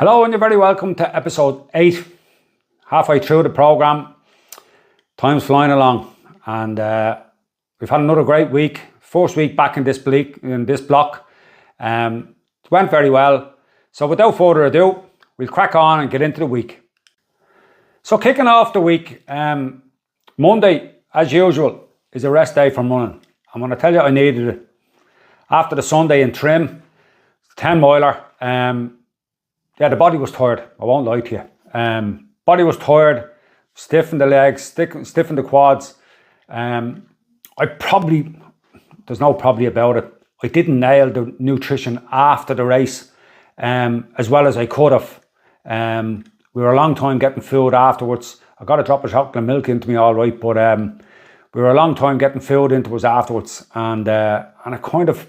Hello and you're very welcome to episode 8. Halfway through the programme. Time's flying along and we've had another great week. First week back in this block. It went very well. So without further ado, we'll crack on and get into the week. So kicking off the week, Monday, as usual, is a rest day from running. I'm going to tell you I needed it. After the Sunday in Trim, 10 miler, yeah, the body was tired. I won't lie to you. Body was tired, stiff in the legs, stiff in the quads. There's no probably about it. I didn't nail the nutrition after the race as well as I could have. We were a long time getting food afterwards. I got a drop of chocolate milk into me all right, but we were a long time getting food into us afterwards. And I kind of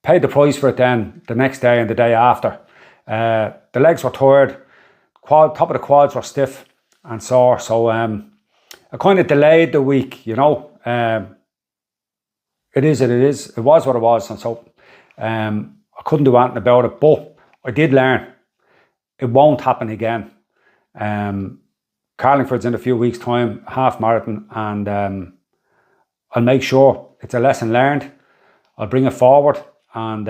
paid the price for it then the next day and the day after. The legs were tired, top of the quads were stiff and sore, so I kind of delayed the week, you know. It was what it was, and so I couldn't do anything about it, but I did learn it won't happen again. Carlingford's in a few weeks' time, half marathon, and I'll make sure it's a lesson learned. I'll bring it forward and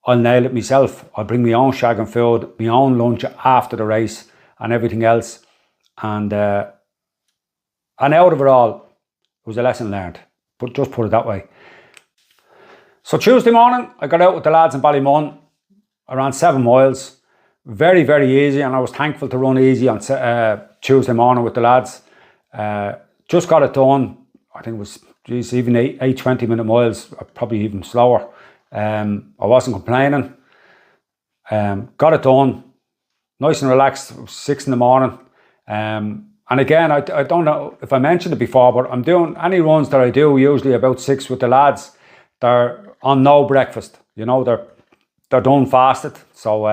I'll nail it myself. I'll bring my own shag and food, my own lunch after the race and everything else. And out of it all, it was a lesson learned. But just put it that way. So Tuesday morning, I got out with the lads in Ballymun, around 7 miles. Very, very easy, and I was thankful to run easy on Tuesday morning with the lads. Just got it done. I think it was, geez, even 8 20-minute miles, probably even slower. I wasn't complaining. Got it done. Nice and relaxed. It was 6 in the morning. And again, I don't know if I mentioned it before, but I'm doing any runs that I do usually about 6 with the lads. They're on no breakfast. You know, they're done fasted. So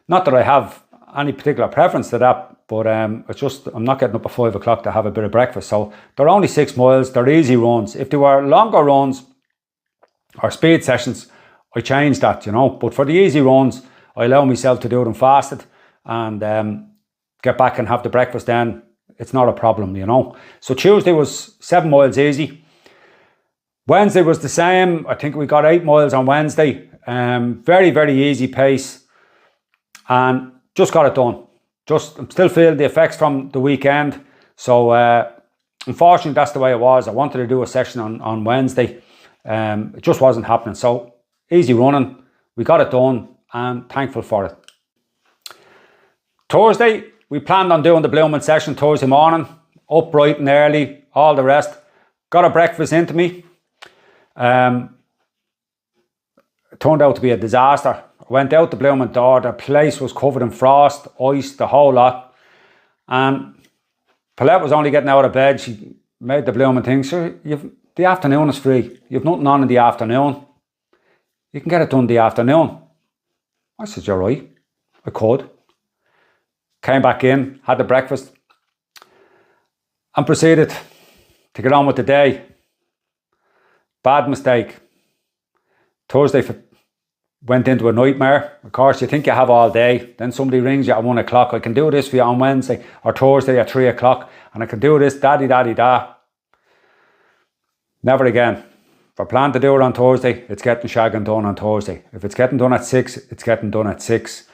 not that I have any particular preference to that, but it's just I'm not getting up at 5 o'clock to have a bit of breakfast. So they're only 6 miles. They're easy runs. If they were longer runs or speed sessions, I changed that, you know. But for the easy runs, I allow myself to do them fasted and get back and have the breakfast then. It's not a problem, you know. So Tuesday was 7 miles easy. Wednesday was the same. I think we got 8 miles on Wednesday. Very, very easy pace. And just got it done. I'm still feeling the effects from the weekend. So unfortunately, that's the way it was. I wanted to do a session on Wednesday. It just wasn't happening. So easy running. We got it done and thankful for it. Thursday, we planned on doing the Blooming session Thursday morning. Up bright and early, all the rest. Got a breakfast into me. It turned out to be a disaster. I went out the Blooming door. The place was covered in frost, ice, the whole lot. And Paulette was only getting out of bed. She made the Blooming thing. So the afternoon is free. You've nothing on in the afternoon. You can get it done in the afternoon. I said, you're right. I could. Came back in, had the breakfast, and proceeded to get on with the day. Bad mistake. Thursday went into a nightmare. Of course, you think you have all day. Then somebody rings you at 1 o'clock. I can do this for you on Wednesday or Thursday at 3 o'clock. And I can do this, da-di-da-di-da. Never again. If I plan to do it on Thursday, it's getting shagging done on Thursday. If it's getting done at 6, it's getting done at 6.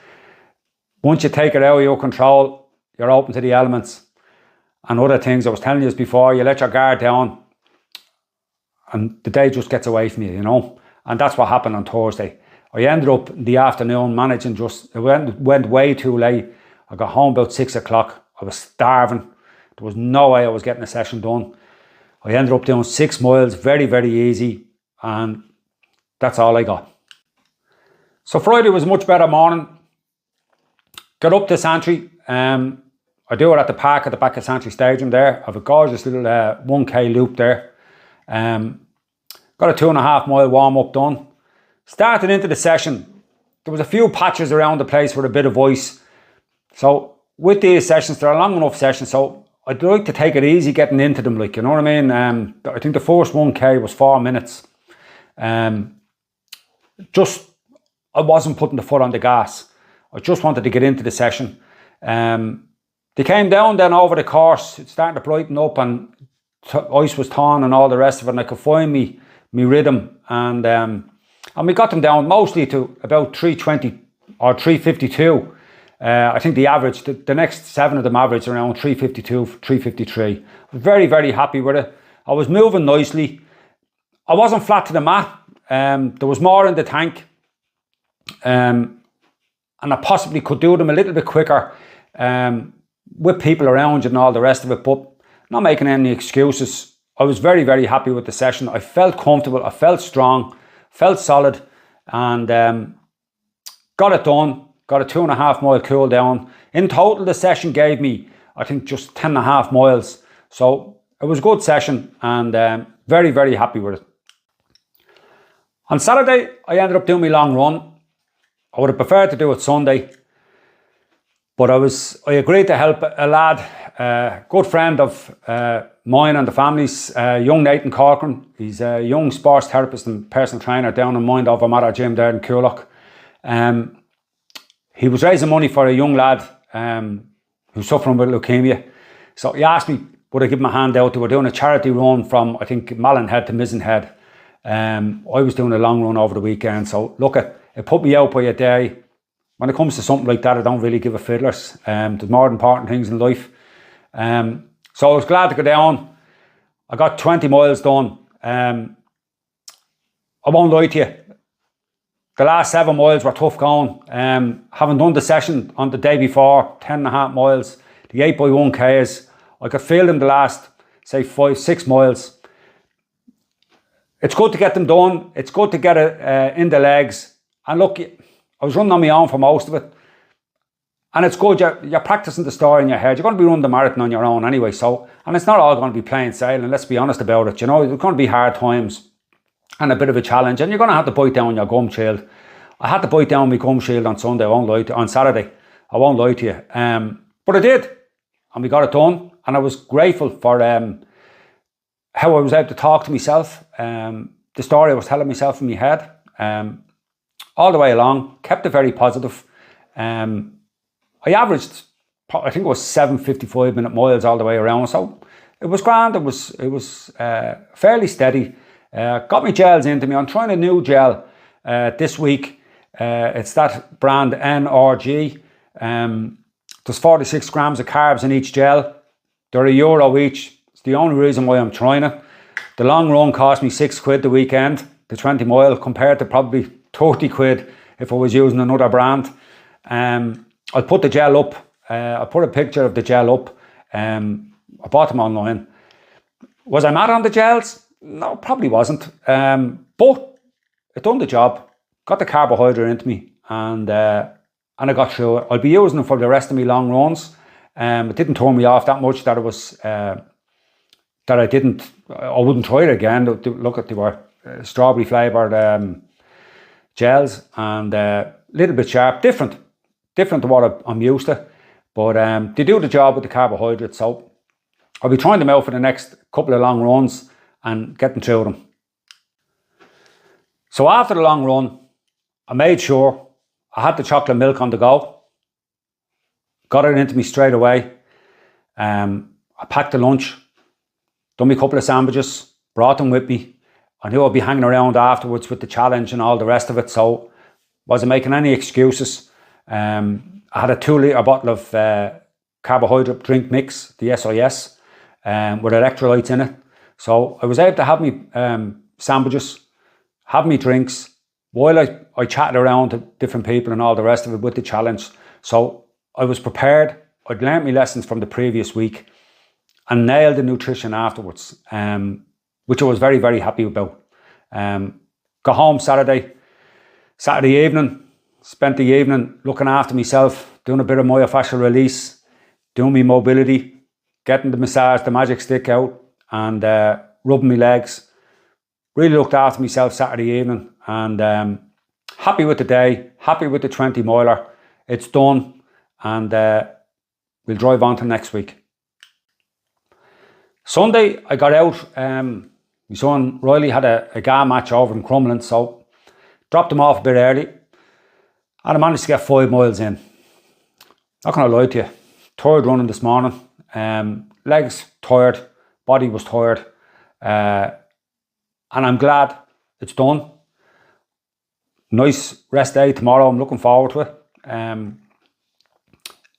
Once you take it out of your control, you're open to the elements and other things. I was telling you this before, you let your guard down and the day just gets away from you, you know. And that's what happened on Thursday. I ended up in the afternoon managing it went way too late. I got home about 6 o'clock. I was starving. There was no way I was getting a session done. I ended up doing 6 miles, very, very easy. And that's all I got. So Friday was a much better morning. Got up to Santry. I do it at the park at the back of Santry Stadium there. I have a gorgeous little 1k loop there. Got a 2.5 mile warm up done. Started into the session. There was a few patches around the place with a bit of ice. So with these sessions, they're a long enough session. So I'd like to take it easy getting into them, like, you know what I mean? I think the first 1k was 4 minutes. I wasn't putting the foot on the gas. I just wanted to get into the session. They came down then over the course. It started to brighten up and ice was thawing and all the rest of it, and I could find me rhythm, and we got them down mostly to about 320 or 352. I think the average, the next 7 of them averaged around 352, 353. I was very, very happy with it. I was moving nicely. I wasn't flat to the mat. There was more in the tank. And I possibly could do them a little bit quicker with people around you and all the rest of it, but not making any excuses. I was very, very happy with the session. I felt comfortable. I felt strong, felt solid, and got it done. Got a 2.5 mile cool down. In total, the session gave me, I think, just 10.5 miles. So it was a good session, and very, very happy with it. On Saturday, I ended up doing my long run. I would have preferred to do it Sunday, but I agreed to help a lad, a good friend of mine and the family's, young Nathan Corcoran. He's a young sports therapist and personal trainer down in Mind Over Matter Gym there in Coolock. He was raising money for a young lad who's suffering with leukemia. So he asked me, would I give him a hand out? They were doing a charity run from, I think, Mallinhead to Mizenhead. I was doing a long run over the weekend. So look, it put me out by a day. When it comes to something like that, I don't really give a fiddlers. There's more important things in life. So I was glad to go down. I got 20 miles done. I won't lie to you. The last 7 miles were tough going. Having done the session on the day before, 10.5 miles, the 8x1Ks, I could feel them the last, say, 5-6 miles. It's good to get them done. It's good to get it in the legs. And look, I was running on my own for most of it. And it's good, you're practicing the story in your head. You're going to be running the marathon on your own anyway. So, and it's not all going to be plain sailing, let's be honest about it. You know, there's going to be hard times and a bit of a challenge. And you're going to have to bite down your gum shield. I had to bite down my gum shield on Sunday, on Saturday. I won't lie to you. But I did. And we got it done. And I was grateful for how I was able to talk to myself. The story I was telling myself in my head. All the way along, kept it very positive. I averaged, I think it was 7:55 minute miles all the way around. So it was grand. It was fairly steady. Got my gels into me. I'm trying a new gel this week. It's that brand NRG. There's 46 grams of carbs in each gel. They're €1 each. It's the only reason why I'm trying it. The long run cost me £6 the weekend, the 20 mile, compared to probably 30 quid if I was using another brand. I'll put the gel up. I'll put a picture of the gel up. I bought them online. Was I mad on the gels? No, probably wasn't. But it done the job. Got the carbohydrate into me, and I got through it. I'll be using them for the rest of my long runs. It didn't turn me off that much that it was that I wouldn't try it again. Look at, they were strawberry flavoured gels, and a little bit sharp, different to what I'm used to, but they do the job with the carbohydrates. So I'll be trying them out for the next couple of long runs and getting through them. So after the long run, I made sure I had the chocolate milk on the go. Got it into me straight away. I packed the lunch, done me a couple of sandwiches, brought them with me. I knew I'd be hanging around afterwards with the challenge and all the rest of it, so wasn't making any excuses. I had a 2-litre bottle of carbohydrate drink mix, the SIS, with electrolytes in it. So I was able to have me sandwiches, have me drinks, while I chatted around to different people and all the rest of it with the challenge. So I was prepared. I'd learnt my lessons from the previous week and nailed the nutrition afterwards, which I was very, very happy about. Got home Saturday evening, spent the evening looking after myself, doing a bit of myofascial release, doing my mobility, getting the massage, the magic stick out, and rubbing my legs. Really looked after myself Saturday evening, and happy with the day, happy with the 20 miler. It's done, and we'll drive on to next week. Sunday, I got out. My son Riley had a GA match over in Crumlin, so dropped him off a bit early. And I managed to get 5 miles in. Not gonna lie to you, tired running this morning. Legs tired, body was tired. And I'm glad it's done. Nice rest day tomorrow, I'm looking forward to it.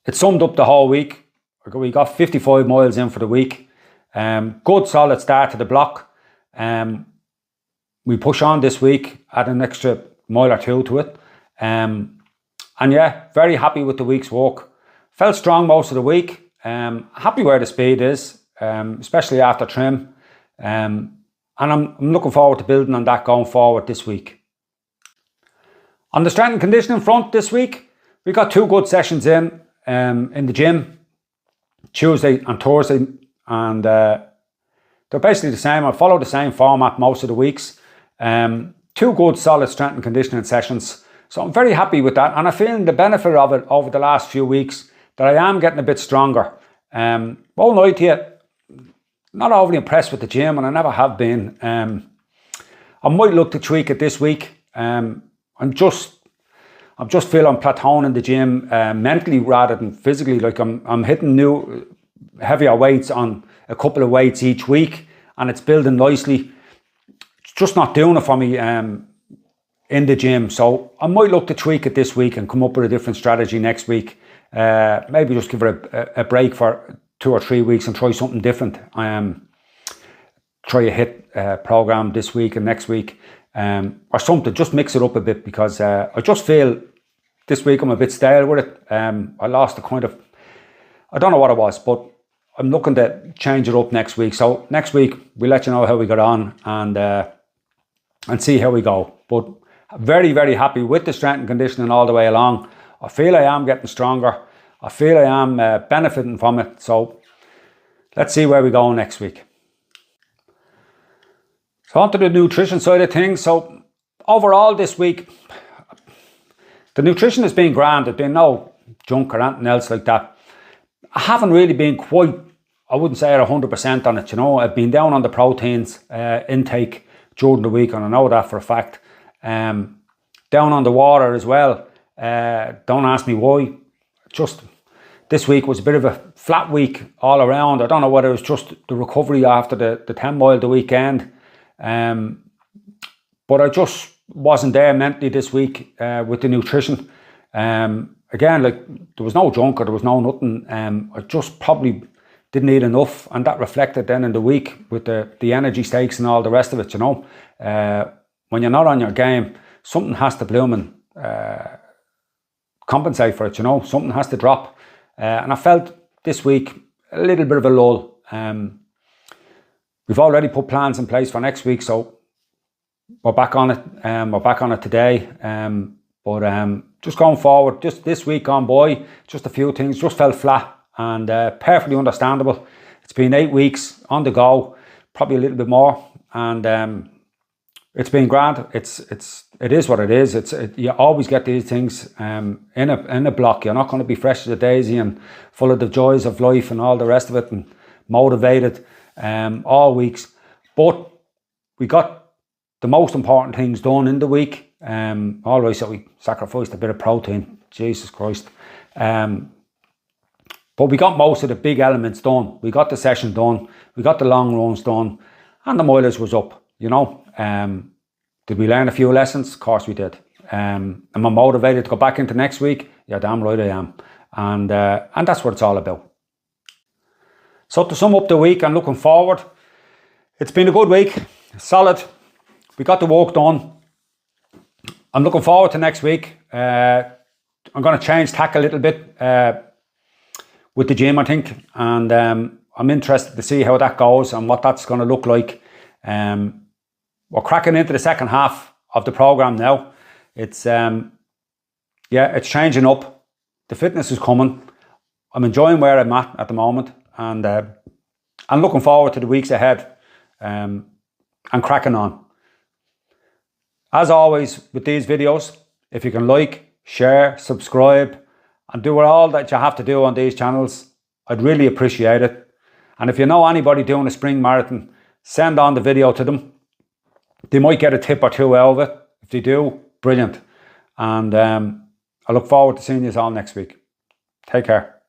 It summed up the whole week. We got 55 miles in for the week. Good solid start to the block. We push on this week, add an extra mile or two to it. And yeah, very happy with the week's work. Felt strong most of the week. Happy where the speed is, especially after trim. And I'm looking forward to building on that going forward this week. On the strength and conditioning front this week, we got 2 good sessions in the gym, Tuesday and Thursday, and they're basically the same. I follow the same format most of the weeks. 2 good solid strength and conditioning sessions. So I'm very happy with that, and I'm feeling the benefit of it over the last few weeks, that I am getting a bit stronger. Won't lie to you, not overly impressed with the gym, and I never have been. I might look to tweak it this week. I'm just feel I'm plateauing in the gym mentally rather than physically. Like I'm hitting new heavier weights on a couple of weights each week, and it's building nicely. It's just not doing it for me in the gym. So I might look to tweak it this week and come up with a different strategy next week. Maybe just give it a break for 2 or 3 weeks and try something different. Try a HIIT program this week and next week. Or something, just mix it up a bit, because I just feel this week I'm a bit stale with it. I lost the kind of, I don't know what it was, but I'm looking to change it up next week. So next week we'll let you know how we got on and see how we go. But very, very happy with the strength and conditioning all the way along. I feel I am getting stronger. I feel I am benefiting from it. So let's see where we go next week. So on to the nutrition side of things. So overall this week, the nutrition has been grand. There's been no junk or anything else like that. I haven't really been quite, I wouldn't say at 100% on it, you know. I've been down on the proteins intake during the week, and I know that for a fact. Down on the water as well. Don't ask me why. Just this week was a bit of a flat week all around. I don't know whether it was just the recovery after the 10 mile the weekend. But I just wasn't there mentally this week with the nutrition. Again, like there was no junk or there was no nothing. I just probably didn't eat enough, and that reflected then in the week with the energy stakes and all the rest of it, you know. When you're not on your game, something has to bloom and compensate for it, you know. Something has to drop. And I felt this week a little bit of a lull. We've already put plans in place for next week, so we're back on it. We're back on it today. But just going forward, just this week gone by, just a few things just felt flat, and perfectly understandable. It's been 8 weeks on the go, probably a little bit more, and it's been grand. It is what it is. You always get these things in a block. You're not going to be fresh as a daisy and full of the joys of life and all the rest of it and motivated all weeks. But we got the most important things done in the week. All right, so we sacrificed a bit of protein. Jesus Christ. But we got most of the big elements done. We got the session done. We got the long runs done. And the mileage was up, you know. Did we learn a few lessons? Of course we did. Am I motivated to go back into next week? Yeah, damn right I am. And that's what it's all about. So to sum up the week and looking forward, it's been a good week. Solid. We got the work done. I'm looking forward to next week. I'm going to change tack a little bit with the gym, I think. And I'm interested to see how that goes and what that's going to look like. We're cracking into the second half of the program now. It's it's changing up. The fitness is coming. I'm enjoying where I'm at the moment, and I'm looking forward to the weeks ahead and cracking on. As always with these videos, if you can like, share, subscribe, and do all that you have to do on these channels, I'd really appreciate it. And if you know anybody doing a spring marathon, send on the video to them. They might get a tip or two out of it. If they do, brilliant. And I look forward to seeing you all next week. Take care.